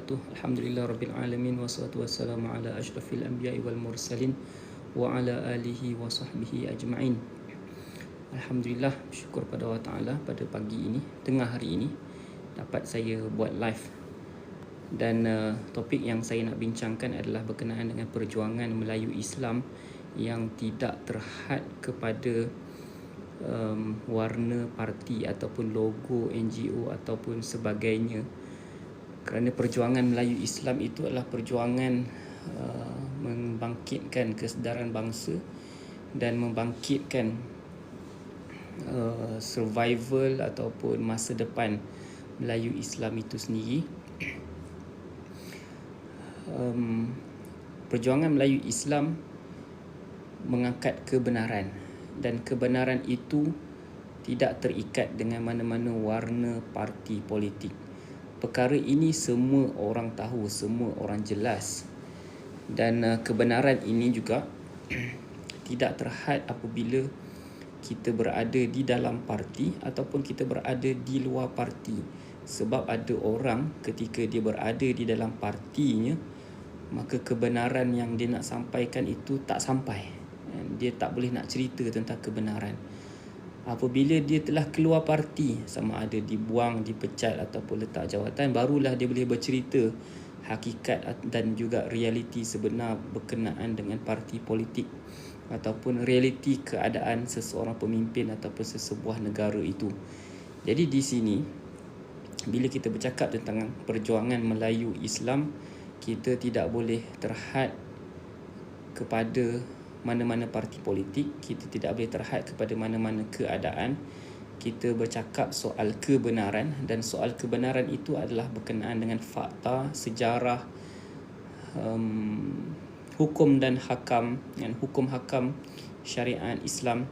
wabarakatuh. Alhamdulillah rabbil alamin wassalatu wassalamu ala asyrafil anbiya'i wal mursalin wa ala alihi wa sahbihi ajma'in. Alhamdulillah, syukur pada Allah Ta'ala pada pagi ini, tengah hari ini dapat saya buat live. Dan topik yang saya nak bincangkan adalah berkenaan dengan perjuangan Melayu Islam yang tidak terhad kepada warna parti ataupun logo NGO ataupun sebagainya. Kerana perjuangan Melayu Islam itu adalah perjuangan membangkitkan kesedaran bangsa dan membangkitkan survival ataupun masa depan Melayu Islam itu sendiri. Perjuangan Melayu Islam mengangkat kebenaran, dan kebenaran itu tidak terikat dengan mana-mana warna parti politik. Perkara ini semua orang tahu, semua orang jelas. Dan kebenaran ini juga tidak terhad apabila kita berada di dalam parti ataupun kita berada di luar parti. Sebab ada orang ketika dia berada di dalam partinya, maka kebenaran yang dia nak sampaikan itu tak sampai. Dia tak boleh nak cerita tentang kebenaran. Apabila dia telah keluar parti, sama ada dibuang, dipecat ataupun letak jawatan, barulah dia boleh bercerita hakikat dan juga realiti sebenar berkenaan dengan parti politik ataupun realiti keadaan seseorang pemimpin ataupun sesebuah negara itu. Jadi di sini, bila kita bercakap tentang perjuangan Melayu Islam, kita tidak boleh terhad kepada mana-mana parti politik, kita tidak boleh terhad kepada mana-mana keadaan. Kita bercakap soal kebenaran, dan soal kebenaran itu adalah berkenaan dengan fakta, sejarah, hukum dan hakam, hukum hakam syariat Islam,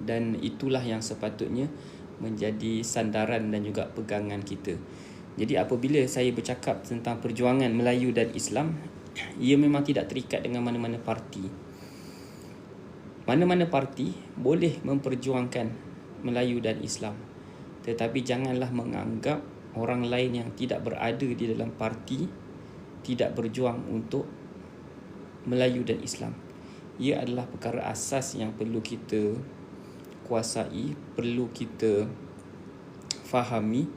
dan itulah yang sepatutnya menjadi sandaran dan juga pegangan kita. Jadi apabila saya bercakap tentang perjuangan Melayu dan Islam, ia memang tidak terikat dengan mana-mana parti. Mana-mana parti boleh memperjuangkan Melayu dan Islam, tetapi janganlah menganggap orang lain yang tidak berada di dalam parti tidak berjuang untuk Melayu dan Islam. Ia adalah perkara asas yang perlu kita kuasai, perlu kita fahami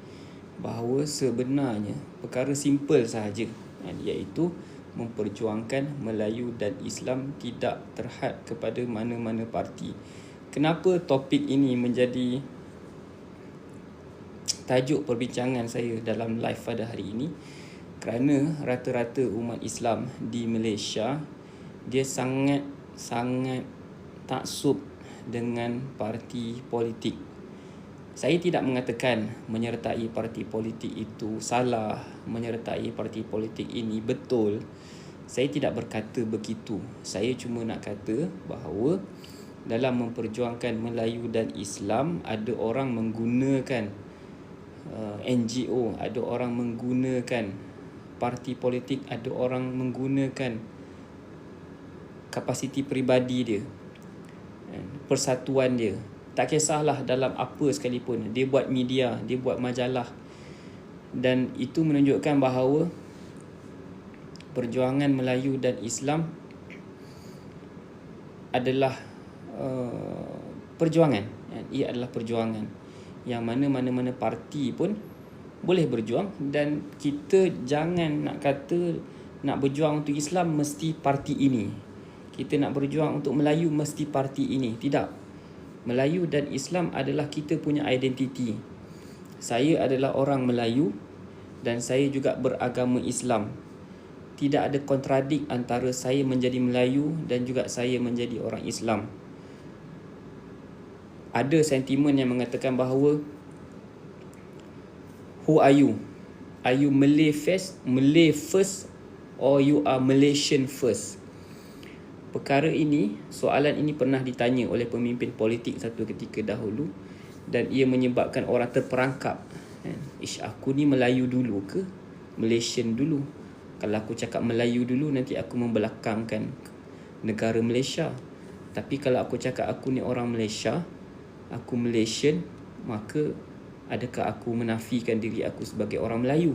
bahawa sebenarnya perkara simple sahaja, iaitu memperjuangkan Melayu dan Islam tidak terhad kepada mana-mana parti. Kenapa topik ini menjadi tajuk perbincangan saya dalam live pada hari ini? Kerana rata-rata umat Islam di Malaysia, dia sangat taksub dengan parti politik. Saya tidak mengatakan menyertai parti politik itu salah, menyertai parti politik ini betul. Saya tidak berkata begitu. Saya cuma nak kata bahawa dalam memperjuangkan Melayu dan Islam, ada orang menggunakan NGO, ada orang menggunakan parti politik, ada orang menggunakan kapasiti peribadi dia, persatuan dia. Tak kisahlah dalam apa sekalipun, dia buat media, dia buat majalah. Dan itu menunjukkan bahawa perjuangan Melayu dan Islam adalah perjuangan. Ia adalah perjuangan yang mana-mana parti pun boleh berjuang. Dan kita jangan nak kata nak berjuang untuk Islam mesti parti ini, kita nak berjuang untuk Melayu mesti parti ini. Tidak. Melayu dan Islam adalah kita punya identiti. Saya adalah orang Melayu dan saya juga beragama Islam. Tidak ada kontradik antara saya menjadi Melayu dan juga saya menjadi orang Islam. Ada sentimen yang mengatakan bahawa, who are you? Are you Malay first or you are Malaysian first? Perkara ini, soalan ini pernah ditanya oleh pemimpin politik satu ketika dahulu, dan ia menyebabkan orang terperangkap. Aku ni Melayu dulu ke Malaysian dulu? Kalau aku cakap Melayu dulu, nanti aku membelakangkan negara Malaysia. Tapi kalau aku cakap aku ni orang Malaysia, aku Malaysian, maka adakah aku menafikan diri aku sebagai orang Melayu?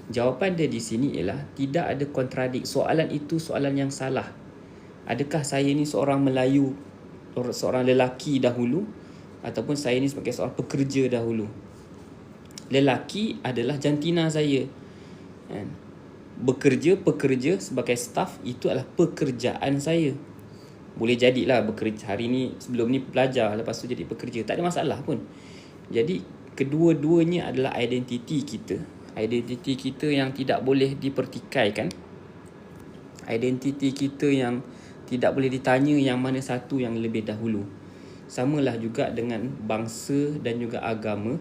Jawapan dia di sini ialah tidak ada kontradik. Soalan itu soalan yang salah. Adakah saya ni seorang Melayu, seorang lelaki dahulu, ataupun saya ni sebagai seorang pekerja dahulu? Lelaki adalah jantina saya. Pekerja sebagai staff itu adalah pekerjaan saya. Boleh jadilah bekerja hari ni, sebelum ni pelajar, lepas tu jadi pekerja, tak ada masalah pun. Jadi kedua-duanya adalah identiti kita. Identiti kita yang tidak boleh dipertikaikan. Identiti kita yang tidak boleh ditanya yang mana satu yang lebih dahulu. Samalah juga dengan bangsa dan juga agama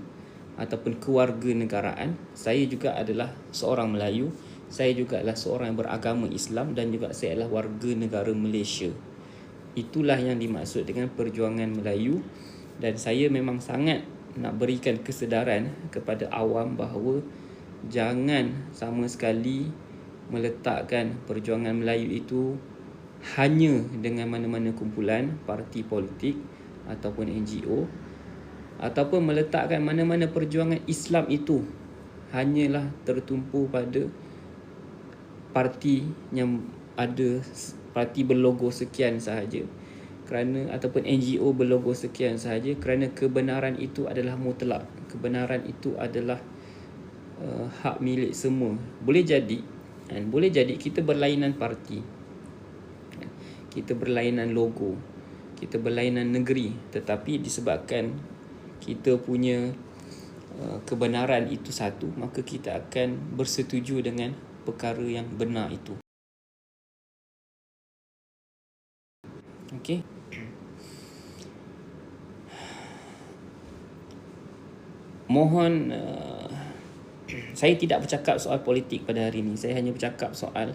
ataupun kewarganegaraan. Saya juga adalah seorang Melayu. Saya juga adalah seorang yang beragama Islam dan juga saya adalah warga negara Malaysia. Itulah yang dimaksud dengan perjuangan Melayu, dan saya memang sangat nak berikan kesedaran kepada awam bahawa jangan sama sekali meletakkan perjuangan Melayu itu hanya dengan mana-mana kumpulan parti politik ataupun NGO, ataupun meletakkan mana-mana perjuangan Islam itu hanyalah tertumpu pada parti yang ada, parti berlogo sekian sahaja, kerana ataupun NGO berlogo sekian sahaja, kerana kebenaran itu adalah mutlak. Kebenaran itu adalah hak milik semua. Boleh jadi kita berlainan parti, kita berlainan logo, kita berlainan negeri, tetapi disebabkan kita punya kebenaran itu satu, maka kita akan bersetuju dengan perkara yang benar itu. Okey. Mohon saya tidak bercakap soal politik pada hari ini. Saya hanya bercakap soal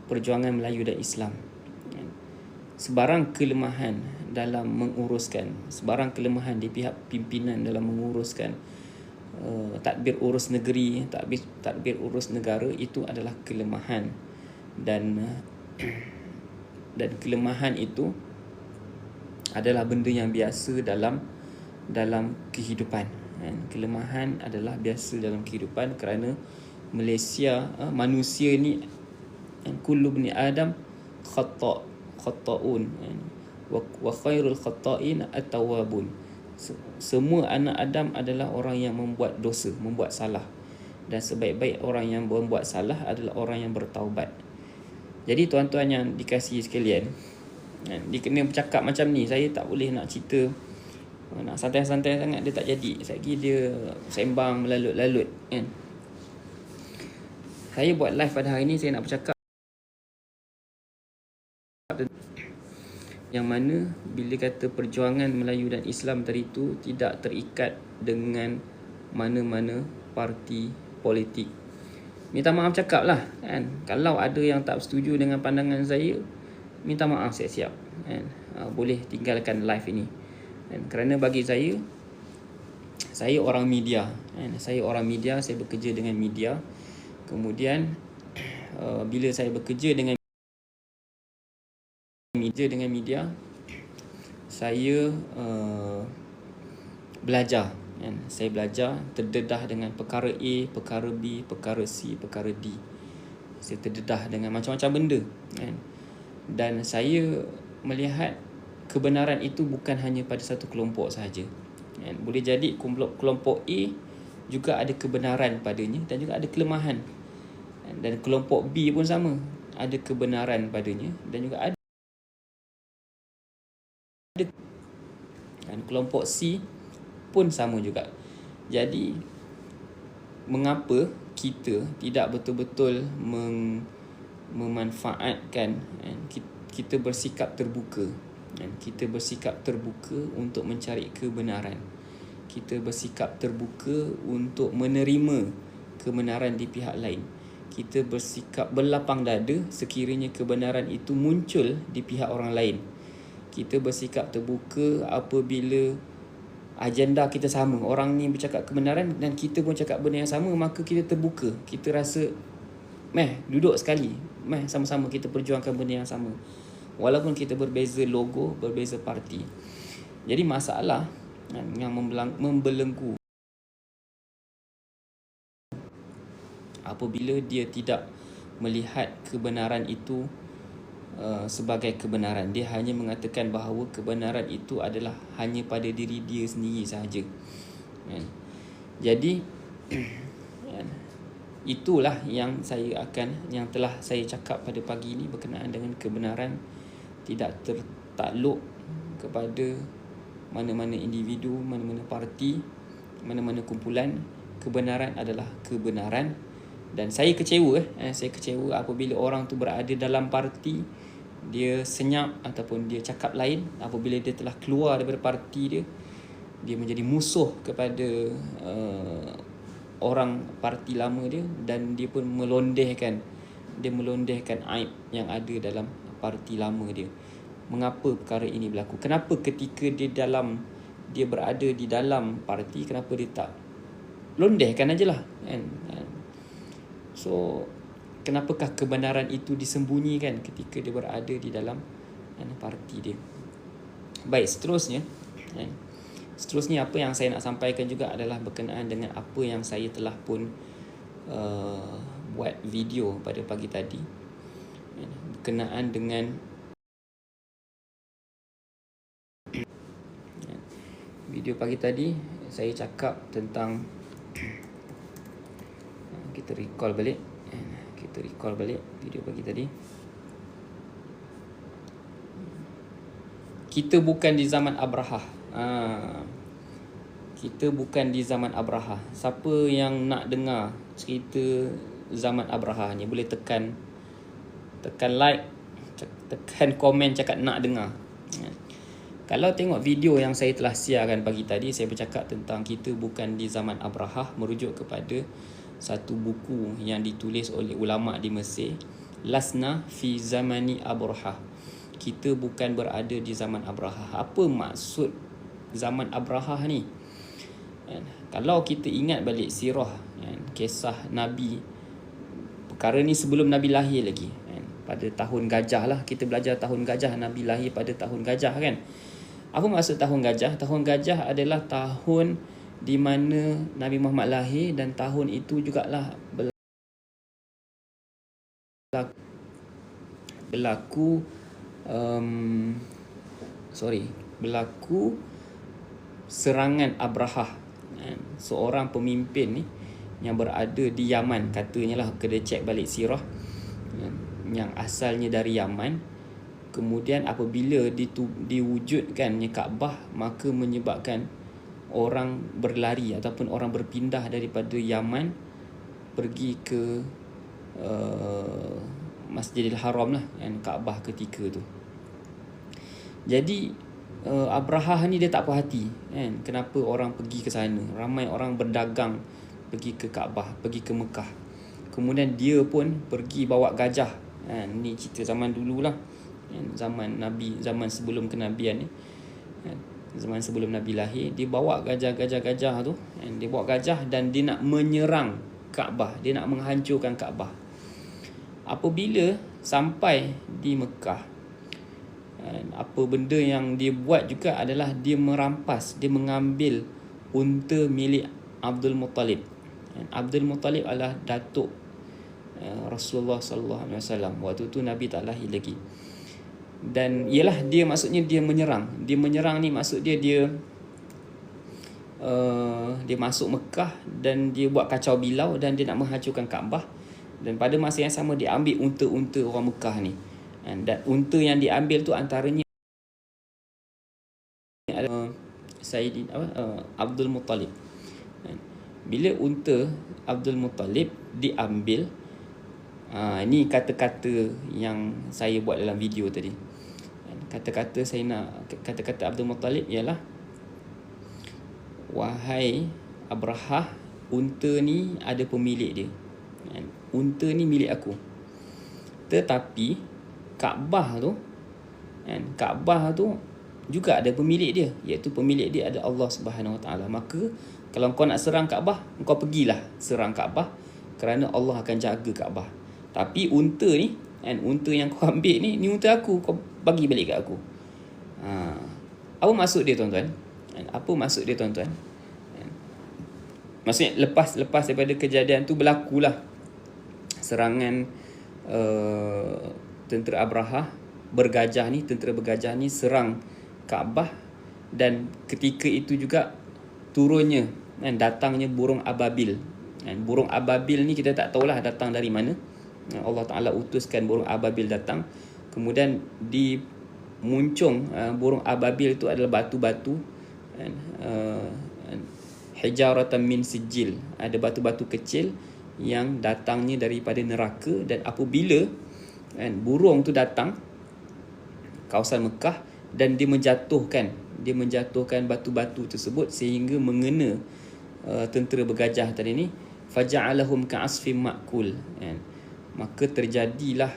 perjuangan Melayu dan Islam. Sebarang kelemahan dalam menguruskan, sebarang kelemahan di pihak pimpinan dalam menguruskan tadbir urus negeri, tadbir urus negara, itu adalah kelemahan, dan kelemahan itu adalah benda yang biasa dalam kehidupan. Kelemahan adalah biasa dalam kehidupan, kerana Malaysia, manusia ni, kullu bani Adam khata'un wa khairul khata'in at-tawwabun. Semua anak Adam adalah orang yang membuat dosa, membuat salah, dan sebaik-baik orang yang membuat salah adalah orang yang bertaubat. Jadi tuan-tuan yang dikasihi sekalian, dia kena bercakap macam ni. Saya tak boleh nak cerita, nak santai-santai sangat, dia tak jadi. Lagi dia sembang melalut-lalut kan. Saya buat live pada hari ni, saya nak bercakap yang mana bila kata perjuangan Melayu dan Islam tadi tu tidak terikat dengan mana-mana parti politik. Minta maaf cakap lah kan. Kalau ada yang tak setuju dengan pandangan saya, minta maaf siap-siap kan. Boleh tinggalkan live ini kan? Kerana bagi saya orang media kan? Saya orang media, saya bekerja dengan media. Kemudian bila saya bekerja dengan media, saya belajar kan? Saya belajar terdedah dengan perkara A, perkara B, perkara C, perkara D. Saya terdedah dengan macam-macam benda kan? Dan saya melihat kebenaran itu bukan hanya pada satu kelompok sahaja kan? Boleh jadi kelompok A juga ada kebenaran padanya dan juga ada kelemahan, dan kelompok B pun sama, ada kebenaran padanya dan juga ada, dan kelompok C pun sama juga. Jadi mengapa kita tidak betul-betul memanfaatkan, kita bersikap terbuka, kita bersikap terbuka untuk mencari kebenaran, kita bersikap terbuka untuk menerima kebenaran di pihak lain, kita bersikap berlapang dada sekiranya kebenaran itu muncul di pihak orang lain. Kita bersikap terbuka apabila agenda kita sama. Orang ni bercakap kebenaran dan kita pun cakap benda yang sama, maka kita terbuka. Kita rasa duduk sekali, sama-sama kita perjuangkan benda yang sama, walaupun kita berbeza logo, berbeza parti. Jadi masalah yang membelenggu apabila dia tidak melihat kebenaran itu sebagai kebenaran. Dia hanya mengatakan bahawa kebenaran itu adalah hanya pada diri dia sendiri sahaja. Jadi itulah yang telah saya cakap pada pagi ini berkenaan dengan kebenaran tidak tertakluk kepada mana-mana individu, mana-mana parti, mana-mana kumpulan. Kebenaran adalah kebenaran. Dan saya kecewa apabila orang tu berada dalam parti, dia senyap ataupun dia cakap lain. Apabila dia telah keluar daripada parti dia, dia menjadi musuh kepada orang parti lama dia, dan dia pun melondehkan aib yang ada dalam parti lama dia. Mengapa perkara ini berlaku? Kenapa ketika dia berada di dalam parti, kenapa dia tak londehkan ajalah, kan? So kenapakah kebenaran itu disembunyikan ketika dia berada di dalam parti dia? Baik, seterusnya apa yang saya nak sampaikan juga adalah berkenaan dengan apa yang saya telah pun buat video pada pagi tadi, berkenaan dengan video pagi tadi. Saya cakap tentang, kita recall balik video pagi tadi. Kita bukan di zaman Abraha. Kita bukan di zaman Abraha. Siapa yang nak dengar cerita zaman Abraha ni, boleh tekan like, tekan komen cakap nak dengar. Kalau tengok video yang saya telah siarkan pagi tadi, saya bercakap tentang kita bukan di zaman Abraha, merujuk kepada satu buku yang ditulis oleh ulama di Mesir, Lasna fi zamani Abraha. Kita bukan berada di zaman Abraha. Apa maksud zaman Abraha ni? Kalau kita ingat balik sirah, kisah Nabi, perkara ni sebelum Nabi lahir lagi, pada tahun gajah lah. Kita belajar tahun gajah, Nabi lahir pada tahun gajah, kan? Apa maksud tahun gajah? Tahun gajah adalah tahun di mana Nabi Muhammad lahir, dan tahun itu jugalah berlaku serangan Abraha, seorang pemimpin ni yang berada di Yaman, katanya lah, kena cek balik sirah, yang asalnya dari Yaman. Kemudian apabila diwujudkannya Kaabah, maka menyebabkan orang berlari ataupun orang berpindah daripada Yaman pergi ke Masjidil Haram lah, Kaabah ketika tu. Jadi Abraha ni dia tak puas hati, kan? Kenapa orang pergi ke sana? Ramai orang berdagang pergi ke Kaabah, pergi ke Mekah. Kemudian dia pun pergi bawa gajah. Ni cerita zaman dulu lah, zaman Nabi, zaman sebelum kenabian ni, zaman sebelum Nabi lahir. Dia bawa gajah tu, dia bawa gajah dan dia nak menyerang Kaabah, dia nak menghancurkan Kaabah. Apabila sampai di Mekah, apa benda yang dia buat juga adalah dia merampas, dia mengambil unta milik Abdul Muttalib. Abdul Muttalib adalah datuk Rasulullah sallallahu alaihi wasallam. Waktu tu Nabi tak lahir lagi. Dan ialah dia, maksudnya dia menyerang. Dia menyerang ni maksud dia masuk Mekah dan dia buat kacau bilau dan dia nak menghancurkan Kaabah. Dan pada masa yang sama dia ambil unta-unta orang Mekah ni. Dan unta yang diambil tu antaranya Sayyidin Abdul Muttalib. Bila unta Abdul Muttalib diambil, ini kata-kata yang saya buat dalam video tadi. Kata-kata Abdul Muttalib ialah, wahai Abraha, unta ni ada pemilik dia. Unta ni milik aku. Tetapi Kaabah tu juga ada pemilik dia, iaitu pemilik dia ada Allah Subhanahu Wa Taala. Maka kalau kau nak serang Kaabah, kau pergilah serang Kaabah, kerana Allah akan jaga Kaabah. Tapi unta ni, unta yang kau ambil ni unta aku, kau bagi balik kat aku. Apa maksud dia, tuan-tuan? Apa maksud dia, tuan-tuan? Maksudnya lepas daripada kejadian tu berlakulah serangan tentera Abrahah tentera bergajah ni serang Kaabah, dan ketika itu juga turunnya dan datangnya burung ababil. Dan burung ababil ni kita tak tahulah datang dari mana. Allah Ta'ala utuskan burung ababil datang. Kemudian di muncung burung ababil itu adalah batu-batu, hijaratan min sijil, ada batu-batu kecil yang datangnya daripada neraka. Dan apabila burung tu datang kawasan Mekah, dan dia menjatuhkan batu-batu tersebut sehingga mengena tentera bergajah tadi ni, faja'alahum ka'asfim ma'kul, maka terjadilah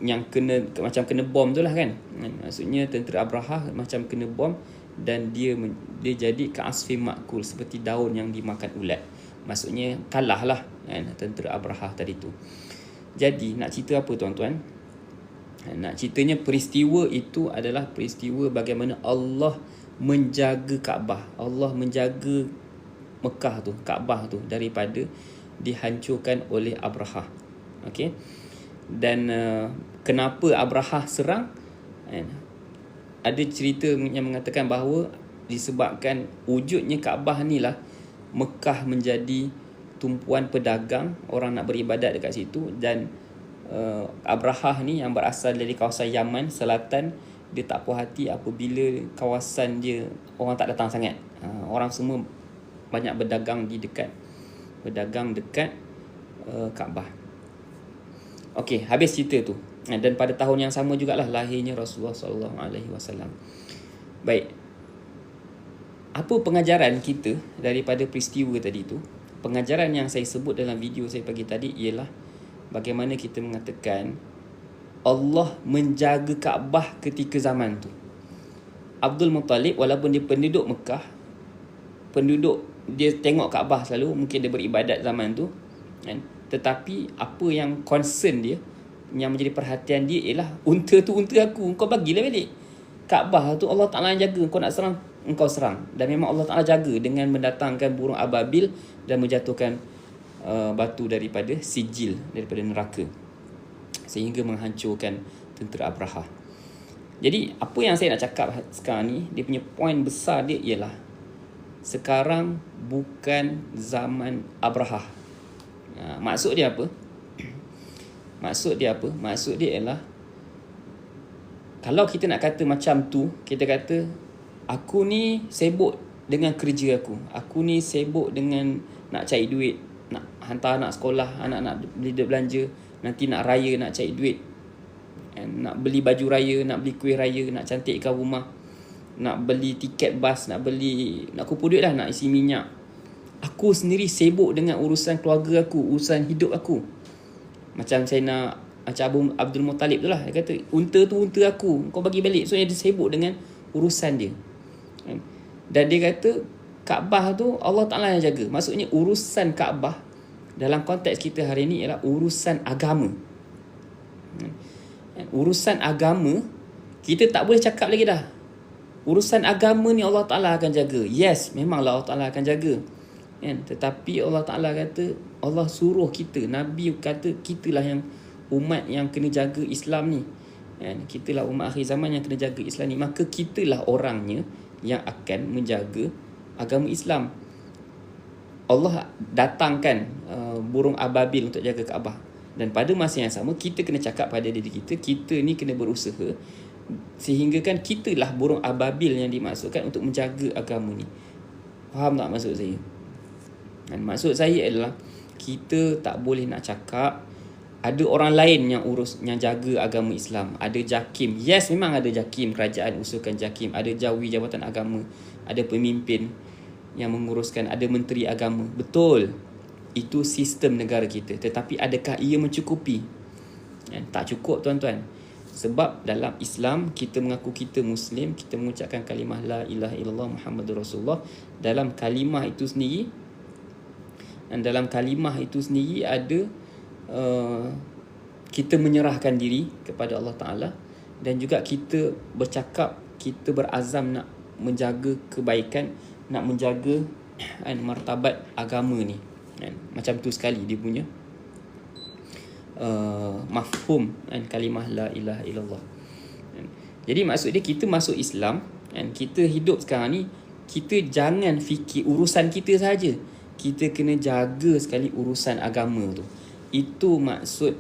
yang macam kena bom tu lah kan. Maksudnya tentera Abrahah macam kena bom, dan dia jadi ka'asfim ma'kul, seperti daun yang dimakan ulat. Maksudnya kalah lah tentera Abrahah tadi tu. Jadi nak cerita apa tuan-tuan? Nak ceritanya peristiwa itu adalah peristiwa bagaimana Allah menjaga Kaabah. Allah menjaga Mekah tu, Kaabah tu daripada dihancurkan oleh Abrahah. Okey. Dan kenapa Abrahah serang? Ada cerita yang mengatakan bahawa disebabkan wujudnya Kaabah ni lah Mekah menjadi tumpuan pedagang, orang nak beribadat dekat situ. Dan Abrahah ni yang berasal dari kawasan Yaman Selatan, dia tak puas hati apabila kawasan dia orang tak datang sangat. Orang semua banyak berdagang dekat Kaabah. Okey, habis cerita tu. Dan pada tahun yang sama jugalah lahirnya Rasulullah SAW. Baik. Apa pengajaran kita daripada peristiwa tadi tu? Pengajaran yang saya sebut dalam video saya pagi tadi ialah bagaimana kita mengatakan Allah menjaga Kaabah ketika zaman tu. Abdul Muttalib walaupun dia penduduk Mekah, dia tengok Kaabah selalu, mungkin dia beribadat zaman tu kan? Tetapi apa yang concern dia, yang menjadi perhatian dia ialah unta tu unta aku, kau bagilah balik. Kaabah tu Allah Ta'ala yang jaga, kau nak serang engkau serang. Dan memang Allah Ta'ala jaga dengan mendatangkan burung ababil dan menjatuhkan batu daripada sijil, daripada neraka, sehingga menghancurkan tentera Abrahah. Jadi apa yang saya nak cakap sekarang ni, dia punya poin besar dia ialah sekarang bukan zaman Abrahah. Maksud dia apa? Maksud dia ialah kalau kita nak kata macam tu, kita kata aku ni sibuk dengan kerja aku, aku ni sibuk dengan nak cari duit, nak hantar anak sekolah, anak nak beli belanja, nanti nak raya nak cari duit, nak beli baju raya, nak beli kuih raya, nak cantikkan rumah, nak beli tiket bas, nak kumpul duit lah, nak isi minyak. Aku sendiri sibuk dengan urusan keluarga aku, urusan hidup aku. Macam saya nak, macam Abu Abdul Muttalib tu lah, dia kata unta tu unta aku, kau bagi balik. So dia sibuk dengan urusan dia. Dan dia kata Kaabah tu Allah Ta'ala yang jaga. Maksudnya urusan Kaabah dalam konteks kita hari ini ialah urusan agama. Urusan agama, kita tak boleh cakap lagi dah. Urusan agama ni Allah Ta'ala akan jaga. Yes, memanglah Allah Ta'ala akan jaga. Tetapi Allah Ta'ala kata, Allah suruh kita, Nabi kata kitalah yang umat yang kena jaga Islam ni. Kitalah umat akhir zaman yang kena jaga Islam ni. Maka kitalah orangnya yang akan menjaga agama Islam. Allah datangkan burung ababil untuk jaga Kaabah. Dan pada masa yang sama, kita kena cakap pada diri kita, kita ni kena berusaha sehingga kan kitalah burung ababil yang dimaksudkan untuk menjaga agama ni. Faham tak maksud saya? Dan maksud saya adalah kita tak boleh nak cakap ada orang lain yang jaga agama Islam. Ada JAKIM. Yes, memang ada JAKIM, kerajaan usulkan JAKIM. Ada jawi jabatan agama. Ada pemimpin yang menguruskan. Ada menteri agama. Betul. Itu sistem negara kita. Tetapi adakah ia mencukupi? Tak cukup tuan-tuan. Sebab dalam Islam, kita mengaku kita Muslim. Kita mengucapkan kalimah La ilaha illallah Muhammadur Rasulullah. Dalam kalimah itu sendiri, dan dalam kalimah itu sendiri ada kita menyerahkan diri kepada Allah Ta'ala, dan juga kita bercakap, kita berazam nak menjaga kebaikan, nak menjaga martabat agama ni. kan? Macam tu sekali dia punya mafhum kan, kalimah la ilaha illallah kan? Jadi maksud dia kita masuk Islam kan, kita hidup sekarang ni, kita jangan fikir urusan kita saja, kita kena jaga sekali urusan agama tu. Itu maksud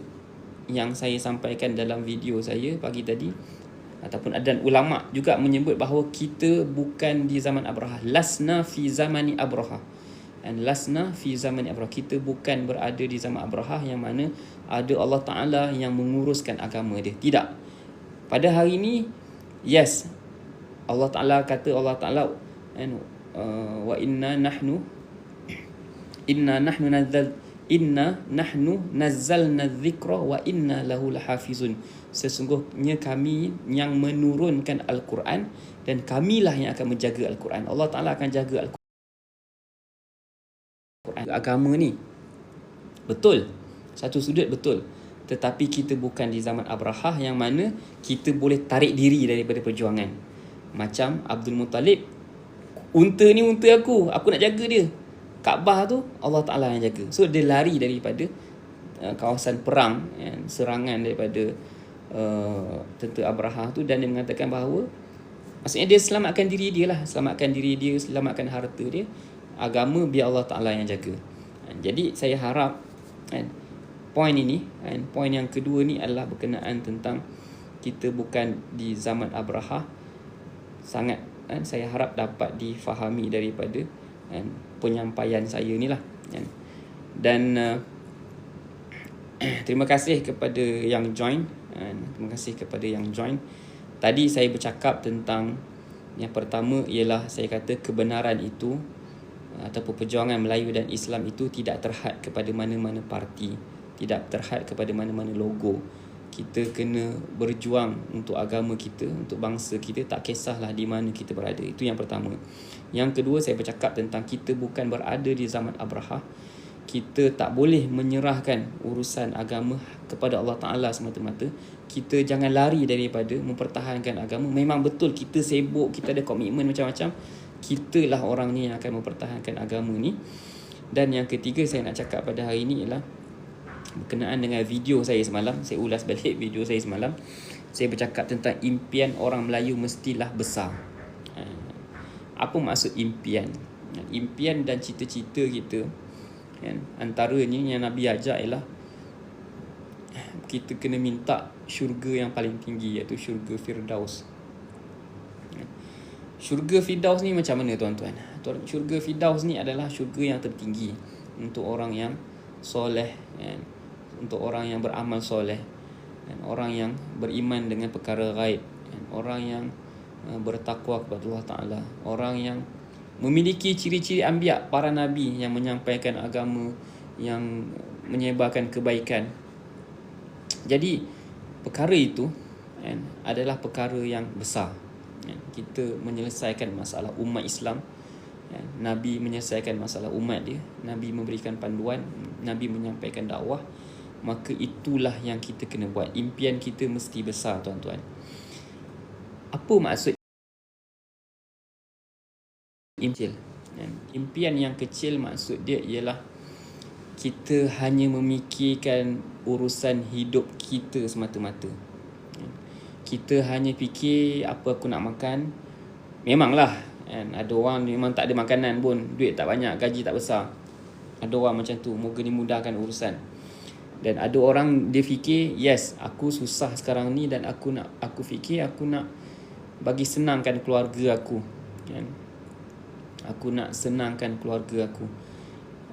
yang saya sampaikan dalam video saya pagi tadi, ataupun dan ulama juga menyebut bahawa kita bukan di zaman Abrahah, lasna fi zamani Abrahah, and lasna fi zamani Abrahah, kita bukan berada di zaman Abrahah yang mana ada Allah Ta'ala yang menguruskan agama dia. Tidak. Pada hari ini, yes, Allah Ta'ala kata, Allah Ta'ala wa inna nahnu nazzalna dzikra wa inna lahu lahafizun. Sesungguhnya kami yang menurunkan Al-Quran dan kamilah yang akan menjaga Al-Quran. Allah Ta'ala akan jaga Al-Quran. Agama ni betul, satu sudut betul, tetapi kita bukan di zaman Abrahah yang mana kita boleh tarik diri daripada perjuangan. Macam Abdul Muttalib, unta ni unta aku nak jaga dia. Kaabah tu Allah Ta'ala yang jaga. So dia lari daripada kawasan perang, serangan daripada tentera Abrahah tu, dan dia mengatakan bahawa maksudnya dia selamatkan diri dia lah, selamatkan diri dia, selamatkan harta dia. Agama biar Allah Ta'ala yang jaga. Jadi saya harap poin ini, poin yang kedua ni adalah berkenaan tentang kita bukan di zaman Abrahah. Sangat saya harap dapat difahami daripada penyampaian saya ni lah. Dan terima kasih kepada yang join. Terima kasih kepada yang join. Tadi saya bercakap tentang yang pertama ialah saya kata kebenaran itu ataupun perjuangan Melayu dan Islam itu tidak terhad kepada mana-mana parti, tidak terhad kepada mana-mana logo. Kita kena berjuang untuk agama kita, untuk bangsa kita, tak kisahlah di mana kita berada. Itu yang pertama. Yang kedua, saya bercakap tentang kita bukan berada di zaman Abrahah. Kita tak boleh menyerahkan urusan agama kepada Allah Ta'ala semata-mata. Kita jangan lari daripada mempertahankan agama. Memang betul kita sibuk, kita ada komitmen macam-macam. Kitalah orang ni yang akan mempertahankan agama ni. Dan yang ketiga saya nak cakap pada hari ini ialah berkenaan dengan video saya semalam. Saya ulas balik video saya semalam. Saya bercakap tentang impian orang Melayu mestilah besar. Apa maksud impian? Impian dan cita-cita kita, antaranya yang Nabi ajak ialah kita kena minta syurga yang paling tinggi, iaitu syurga Firdaus. Syurga Firdaus ni macam mana tuan-tuan? Syurga Firdaus ni adalah syurga yang tertinggi untuk orang yang soleh, untuk orang yang beramal soleh, orang yang beriman dengan perkara ghaib, orang yang bertakwa kepada Allah Ta'ala, orang yang memiliki ciri-ciri anbiya, para nabi yang menyampaikan agama, yang menyebarkan kebaikan. Jadi perkara itu adalah perkara yang besar. Kita menyelesaikan masalah umat Islam, Nabi menyelesaikan masalah umat dia, Nabi memberikan panduan, Nabi menyampaikan dakwah. Maka itulah yang kita kena buat. Impian kita mesti besar tuan-tuan. Apa maksud impian? Impian yang kecil maksud dia ialah kita hanya memikirkan urusan hidup kita semata-mata. Kita hanya fikir apa aku nak makan. Memanglah ada orang memang tak ada makanan pun, duit tak banyak, gaji tak besar. Ada orang macam tu, moga dimudahkan urusan. Dan ada orang dia fikir, yes, aku susah sekarang ni dan aku fikir aku nak bagi senangkan keluarga aku. Aku nak senangkan keluarga aku.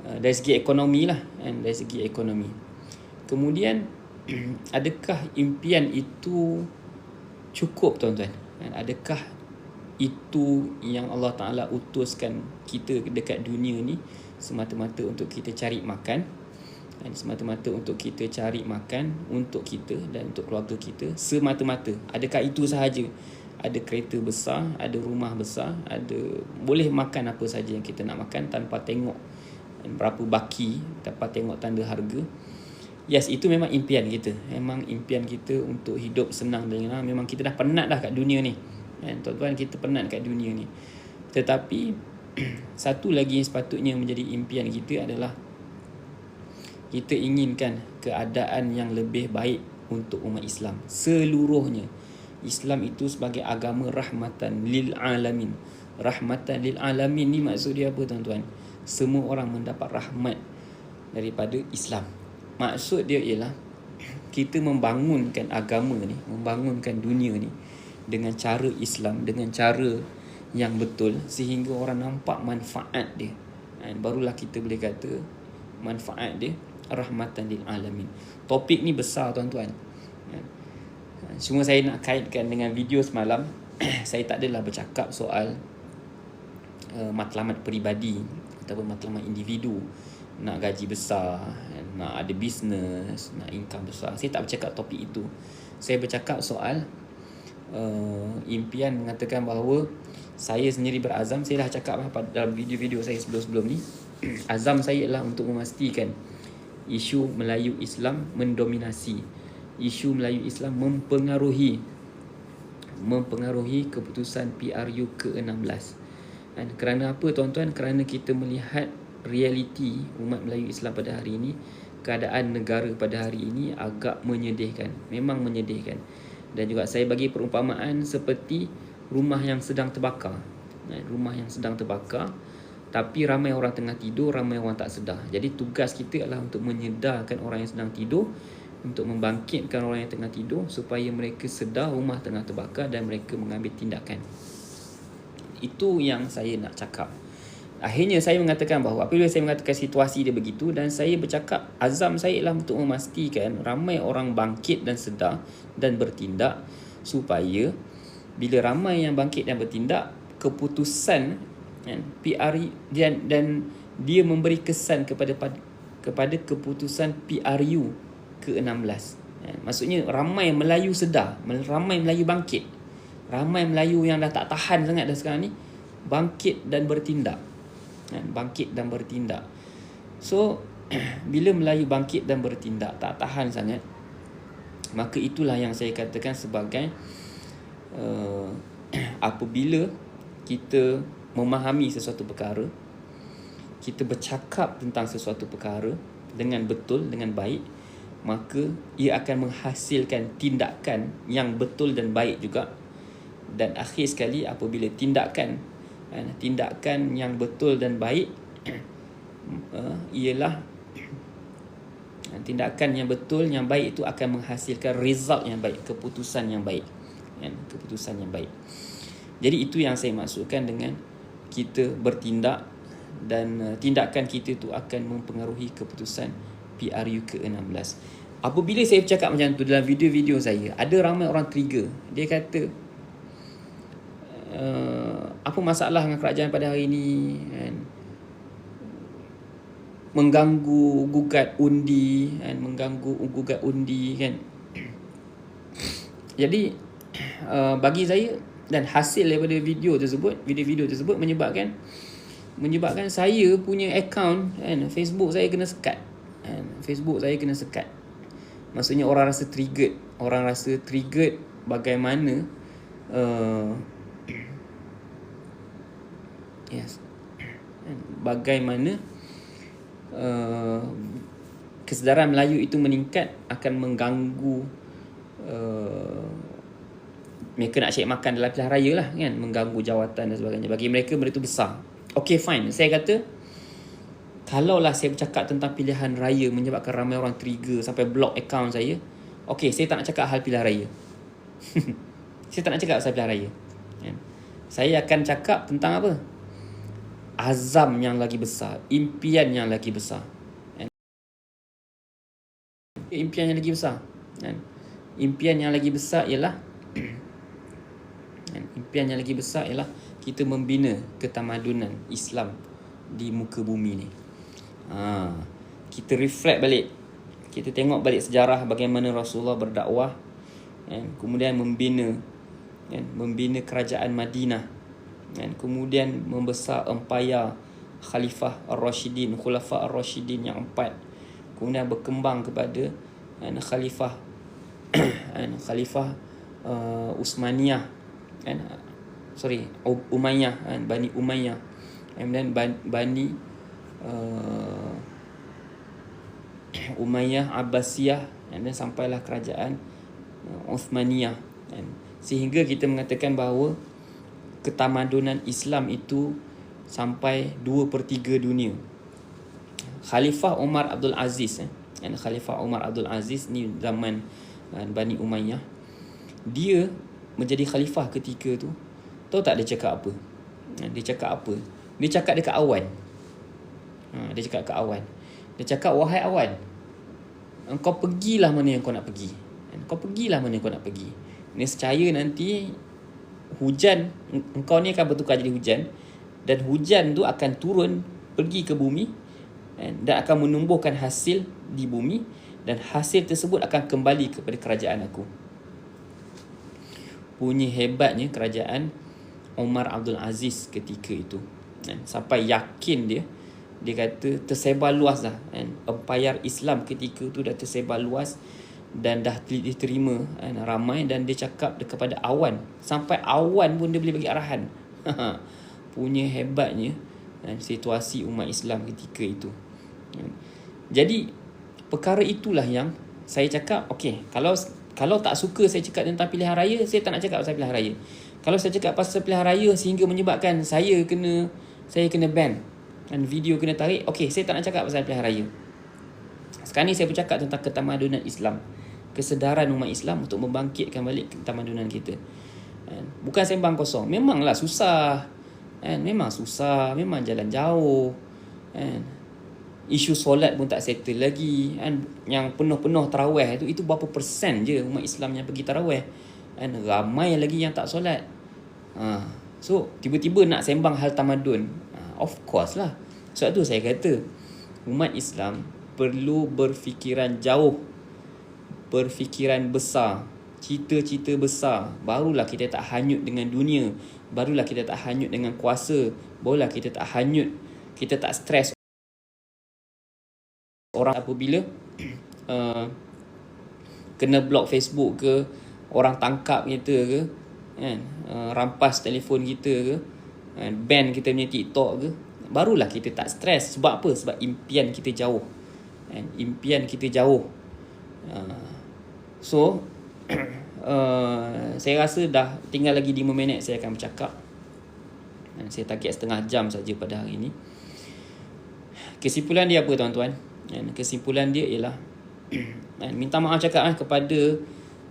Dari segi ekonomi lah, dari segi ekonomi. Kemudian adakah impian itu cukup tuan-tuan? Adakah itu yang Allah Ta'ala utuskan kita dekat dunia ni semata-mata untuk kita cari makan, semata-mata untuk kita cari makan untuk kita dan untuk keluarga kita semata-mata? Adakah itu sahaja? Ada kereta besar, ada rumah besar, boleh makan apa saja yang kita nak makan tanpa tengok berapa baki, tanpa tengok tanda harga. Yes, itu memang impian kita. Memang impian kita untuk hidup senang dan nyaman. Memang kita dah penat dah kat dunia ni. Tuan-tuan, kita penat kat dunia ni. Tetapi satu lagi yang sepatutnya menjadi impian kita adalah Kita inginkan keadaan yang lebih baik untuk umat Islam seluruhnya. Islam itu sebagai agama rahmatan lil alamin. Rahmatan lil alamin ni maksud dia apa tuan-tuan? Semua orang mendapat rahmat daripada Islam. Maksud dia ialah kita membangunkan agama ni, membangunkan dunia ni dengan cara Islam, dengan cara yang betul sehingga orang nampak manfaat dia. Barulah kita boleh kata manfaat dia rahmatan lil alamin. Topik ni besar tuan-tuan. Cuma saya nak kaitkan dengan video semalam. Saya tak adalah bercakap soal matlamat peribadi ataupun matlamat individu, nak gaji besar, nak ada bisnes, nak income besar. Saya tak bercakap topik itu. Saya bercakap soal impian, mengatakan bahawa saya sendiri berazam. Saya dah cakap dalam video-video saya sebelum-sebelum ni. Azam saya adalah untuk memastikan isu Melayu Islam mendominasi, isu Melayu Islam mempengaruhi keputusan PRU ke-16. Dan kerana apa tuan-tuan? Kerana kita melihat realiti umat Melayu Islam pada hari ini, keadaan negara pada hari ini agak menyedihkan. Memang menyedihkan. Dan juga saya bagi perumpamaan seperti rumah yang sedang terbakar. Rumah yang sedang terbakar, tapi ramai orang tengah tidur, ramai orang tak sedar. Jadi tugas kita adalah untuk menyedarkan orang yang sedang tidur, untuk membangkitkan orang yang tengah tidur supaya mereka sedar rumah tengah terbakar dan mereka mengambil tindakan. Itu yang saya nak cakap. Akhirnya saya mengatakan bahawa apabila saya mengatakan situasi dia begitu, dan saya bercakap azam saya ialah untuk memastikan ramai orang bangkit dan sedar dan bertindak, supaya bila ramai yang bangkit dan bertindak, keputusan PRU dan dia memberi kesan kepada keputusan PRU ke-16. Maksudnya ramai Melayu sedar, ramai Melayu bangkit, ramai Melayu yang dah tak tahan sangat dah sekarang ni bangkit dan bertindak. Bangkit dan bertindak. So bila Melayu bangkit dan bertindak, tak tahan sangat, maka itulah yang saya katakan sebagai apabila kita memahami sesuatu perkara, kita bercakap tentang sesuatu perkara dengan betul, dengan baik, maka ia akan menghasilkan tindakan yang betul dan baik juga. Dan akhir sekali, apabila tindakan yang betul dan baik ialah tindakan yang betul, yang baik itu akan menghasilkan result yang baik, keputusan yang baik. Keputusan yang baik. Jadi itu yang saya maksudkan dengan kita bertindak, dan tindakan kita itu akan mempengaruhi keputusan PRU ke-16. Apabila saya bercakap macam tu dalam video-video saya, ada ramai orang trigger. Dia kata, apa masalah dengan kerajaan pada hari ini, mengganggu gugat undi, mengganggu gugat undi kan. Jadi bagi saya, dan hasil daripada video tersebut menyebabkan saya punya akaun Facebook saya kena sekat. Facebook saya kena sekat. Maksudnya orang rasa triggered bagaimana bagaimana kesedaran Melayu itu meningkat akan mengganggu mereka nak cari makan dalam pilihan raya lah kan, mengganggu jawatan dan sebagainya. Bagi mereka benda itu besar. Okay, fine. Saya kata, kalaulah saya bercakap tentang pilihan raya menyebabkan ramai orang trigger sampai block akaun saya, okay, saya tak nak cakap hal pilihan raya. Saya tak nak cakap pasal pilihan raya. Saya akan cakap tentang apa? Azam yang lagi besar, impian yang lagi besar. Impian yang lagi besar. Impian yang lagi besar ialah kita membina ketamadunan Islam di muka bumi ni. Kita reflect balik, kita tengok balik sejarah bagaimana Rasulullah berdakwah, kemudian membina kerajaan Madinah, kemudian membesar empayar Khalifah Ar-Rashidin, Khulafa Ar-Rashidin yang 4, kemudian berkembang kepada Khalifah Utsmaniyah, Umayyah, Bani Umayyah, and then Bani Umayyah, Abbasiyah, dan sampailah kerajaan Uthmaniyah. Sehingga kita mengatakan bahawa ketamadunan Islam itu sampai 2/3 dunia. Khalifah Umar Abdul Aziz, Khalifah Umar Abdul Aziz ni zaman Bani Umayyah. Dia menjadi khalifah ketika tu. Tahu tak dia cakap apa? Dia cakap apa? Dia cakap dekat Awan. Dia cakap dekat Awan. Dia cakap, wahai Awan, engkau pergilah mana yang kau nak pergi. Kau pergilah mana yang kau nak pergi. Nescaya nanti hujan, engkau ni akan bertukar jadi hujan. Dan hujan tu akan turun pergi ke bumi dan akan menumbuhkan hasil di bumi. Dan hasil tersebut akan kembali kepada kerajaan aku. Punya hebatnya kerajaan Umar Abdul Aziz ketika itu. Sampai yakin dia kata tersebar luas dah. Empayar Islam ketika itu dah tersebar luas dan dah diterima ramai. Dan dia cakap kepada Awan. Sampai Awan pun dia boleh bagi arahan. Punya hebatnya situasi umat Islam ketika itu. Jadi perkara itulah yang saya cakap, okey, kalau tak suka saya cakap tentang pilihan raya, saya tak nak cakap pasal pilihan raya. Kalau saya cakap pasal pilihan raya sehingga menyebabkan saya kena ban dan video kena tarik, okey, saya tak nak cakap pasal pilihan raya. Sekarang ni saya bercakap tentang ketamadunan Islam, kesedaran umat Islam untuk membangkitkan balik ketamadunan kita. Bukan sembang kosong. Memanglah susah. Memang susah, memang jalan jauh. Isu solat pun tak settle lagi. Yang penuh-penuh tarawih itu berapa persen je umat Islam yang pergi tarawih. Ramai lagi yang tak solat. So tiba-tiba nak sembang hal tamadun, of course lah. Sebab tu saya kata umat Islam perlu berfikiran jauh, berfikiran besar, cita-cita besar. Barulah kita tak hanyut dengan dunia, barulah kita tak hanyut dengan kuasa, barulah kita tak hanyut, kita tak stres orang apabila kena block Facebook ke, orang tangkap kita ke, rampas telefon kita ke, ban kita punya TikTok ke. Barulah kita tak stres. Sebab apa? Sebab impian kita jauh. Impian kita jauh. So saya rasa dah tinggal lagi 5 minit saya akan bercakap. Saya target setengah jam saja pada hari ini. Kesimpulan dia apa, tuan-tuan? Kesimpulan dia ialah minta maaf cakap kepada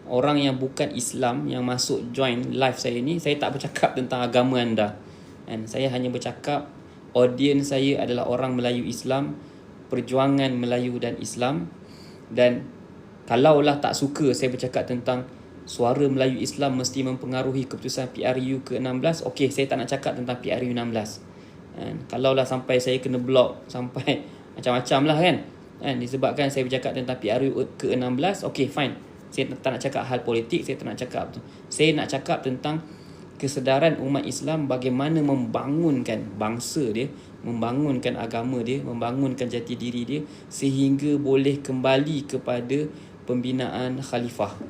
orang yang bukan Islam yang masuk join live saya ni. Saya tak bercakap tentang agama anda. Saya hanya bercakap audience saya adalah orang Melayu Islam, perjuangan Melayu dan Islam. Dan kalaulah tak suka saya bercakap tentang suara Melayu Islam mesti mempengaruhi keputusan PRU ke-16, okey, saya tak nak cakap tentang PRU 16. Kalaulah sampai saya kena block, sampai macam-macam lah kan, disebabkan saya bercakap tentang PRU ke-16, okey, fine. Saya tak nak cakap hal politik, saya tak nak cakap tu. Saya nak cakap tentang kesedaran umat Islam bagaimana membangunkan bangsa dia, membangunkan agama dia, membangunkan jati diri dia sehingga boleh kembali kepada pembinaan khalifah,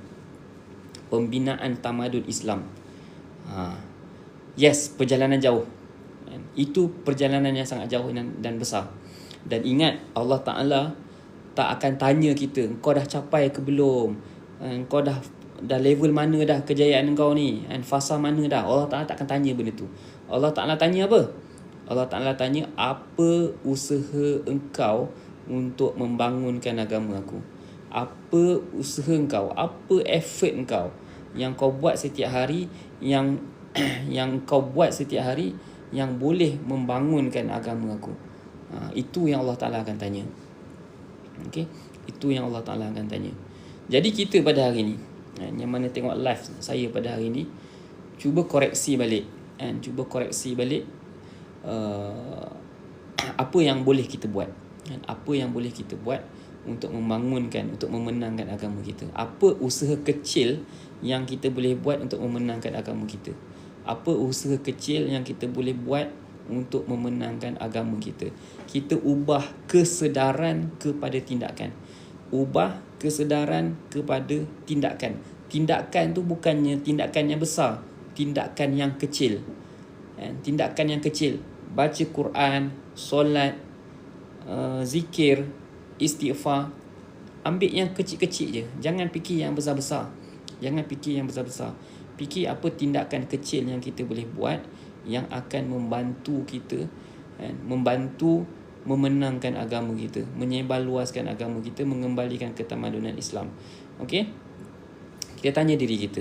pembinaan tamadun Islam. Yes, perjalanan jauh. Itu perjalanan yang sangat jauh dan besar. Dan ingat, Allah Ta'ala tak akan tanya kita, kau dah capai ke belum? Kau dah level mana dah kejayaan kau ni? Fasa mana dah? Allah Ta'ala tak akan tanya benda tu. Allah Ta'ala tanya apa? Allah Ta'ala tanya, apa usaha engkau untuk membangunkan agama aku? Apa usaha engkau? Apa effort engkau yang kau buat setiap hari, yang kau buat setiap hari yang boleh membangunkan agama aku? Itu yang Allah Ta'ala akan tanya. Okay? Itu yang Allah Ta'ala akan tanya. Jadi kita pada hari ni, yang mana tengok live saya pada hari ni, cuba koreksi balik. Cuba koreksi balik apa yang boleh kita buat. Apa yang boleh kita buat untuk membangunkan, untuk memenangkan agama kita. Apa usaha kecil yang kita boleh buat untuk memenangkan agama kita. Apa usaha kecil yang kita boleh buat untuk memenangkan agama kita. Kita ubah kesedaran kepada tindakan. Ubah kesedaran kepada tindakan. Tindakan tu bukannya tindakan yang besar, tindakan yang kecil. Tindakan yang kecil. Baca Quran, solat, zikir, istighfar. Ambil yang kecil-kecil je. Jangan fikir yang besar-besar. Fikir apa tindakan kecil yang kita boleh buat yang akan membantu kita, membantu memenangkan agama kita, menyebarluaskan agama kita, mengembalikan ketamadunan Islam. Okey? Kita tanya diri kita,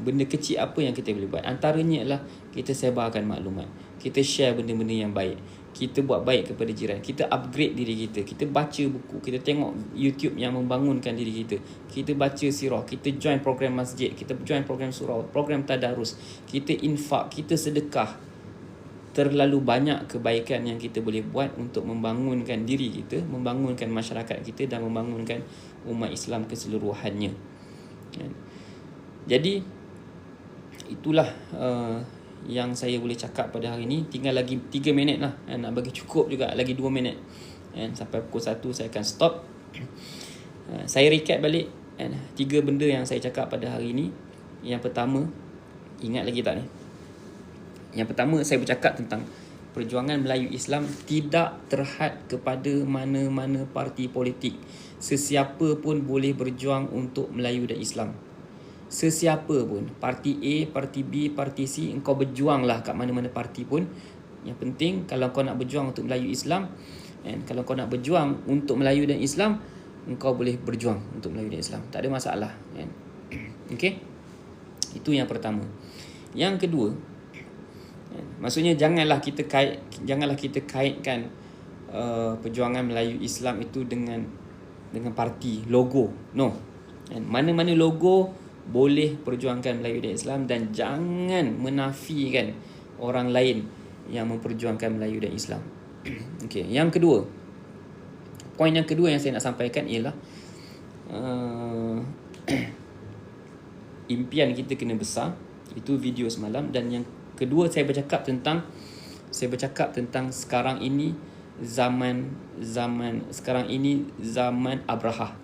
benda kecil apa yang kita boleh buat? Antaranya adalah kita sebarkan maklumat, kita share benda-benda yang baik, kita buat baik kepada jiran, kita upgrade diri kita, kita baca buku, kita tengok YouTube yang membangunkan diri kita, kita baca sirah, kita join program masjid, kita join program surau, program tadarus, kita infak, kita sedekah. Terlalu banyak kebaikan yang kita boleh buat untuk membangunkan diri kita, membangunkan masyarakat kita dan membangunkan umat Islam keseluruhannya. Jadi itulah yang saya boleh cakap pada hari ini. Tinggal lagi 3 minit lah, nak bagi cukup juga lagi 2 minit, sampai pukul 1 saya akan stop. Saya recap balik 3 benda yang saya cakap pada hari ini. Yang pertama, ingat lagi tak ni? Yang pertama, saya bercakap tentang perjuangan Melayu Islam tidak terhad kepada mana-mana parti politik. Sesiapa pun boleh berjuang untuk Melayu dan Islam. Sesiapa pun, parti A, parti B, parti C, engkau berjuanglah kat mana-mana parti pun. Yang penting kalau kau nak berjuang untuk Melayu Islam, kalau kau nak berjuang untuk Melayu dan Islam, engkau boleh berjuang untuk Melayu dan Islam. Tak ada masalah. Okey? Itu yang pertama. Yang kedua, maksudnya janganlah kita kaitkan perjuangan Melayu Islam itu dengan parti, logo. No. Mana-mana logo boleh perjuangkan Melayu dan Islam, dan jangan menafikan orang lain yang memperjuangkan Melayu dan Islam. Okey, yang kedua. Poin yang kedua yang saya nak sampaikan ialah impian kita kena besar. Itu video semalam. Dan yang kedua, saya bercakap tentang sekarang ini zaman Abraha.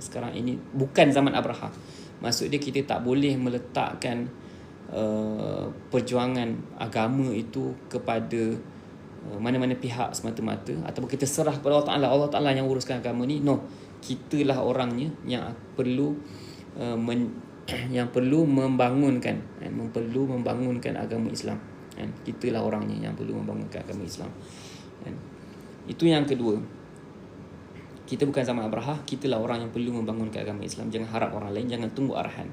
Sekarang ini bukan zaman Abraha. Maksud dia, kita tak boleh meletakkan perjuangan agama itu kepada mana-mana pihak semata-mata, ataupun kita serah kepada Allah Ta'ala. Allah Ta'ala yang uruskan agama ni. No, kitalah orangnya yang perlu membangunkan agama Islam. Kitalah orangnya yang perlu membangunkan agama Islam. Itu yang kedua. Kita bukan zaman Abraha, kitalah orang yang perlu membangunkan agama Islam. Jangan harap orang lain, jangan tunggu arahan.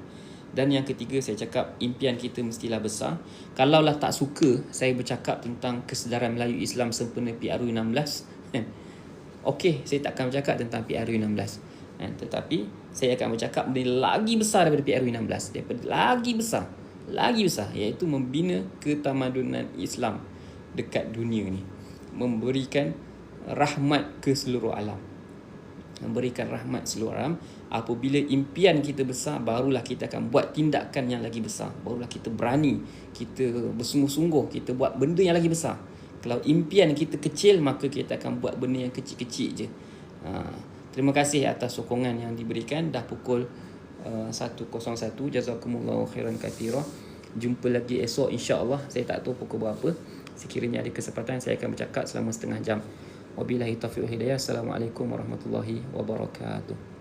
Dan yang ketiga, saya cakap impian kita mestilah besar. Kalaulah tak suka saya bercakap tentang kesedaran Melayu Islam sempena PRU16, okey, saya tak akan bercakap tentang PRU16. Tetapi saya akan bercakap benda lagi besar daripada PRU16, lagi besar, iaitu membina ketamadunan Islam dekat dunia ni, memberikan rahmat ke seluruh alam. Apabila impian kita besar, barulah kita akan buat tindakan yang lagi besar, barulah kita berani, kita bersungguh-sungguh, kita buat benda yang lagi besar. Kalau impian kita kecil, maka kita akan buat benda yang kecil-kecil je. Terima kasih atas sokongan yang diberikan. Dah pukul 1.01. Jazakumullahu khairan kathira. Jumpa lagi esok insya-Allah. Saya tak tahu pukul berapa. Sekiranya ada kesempatan, saya akan bercakap selama setengah jam. Wabillahi taufiq wal hidayah. Assalamualaikum warahmatullahi wabarakatuh.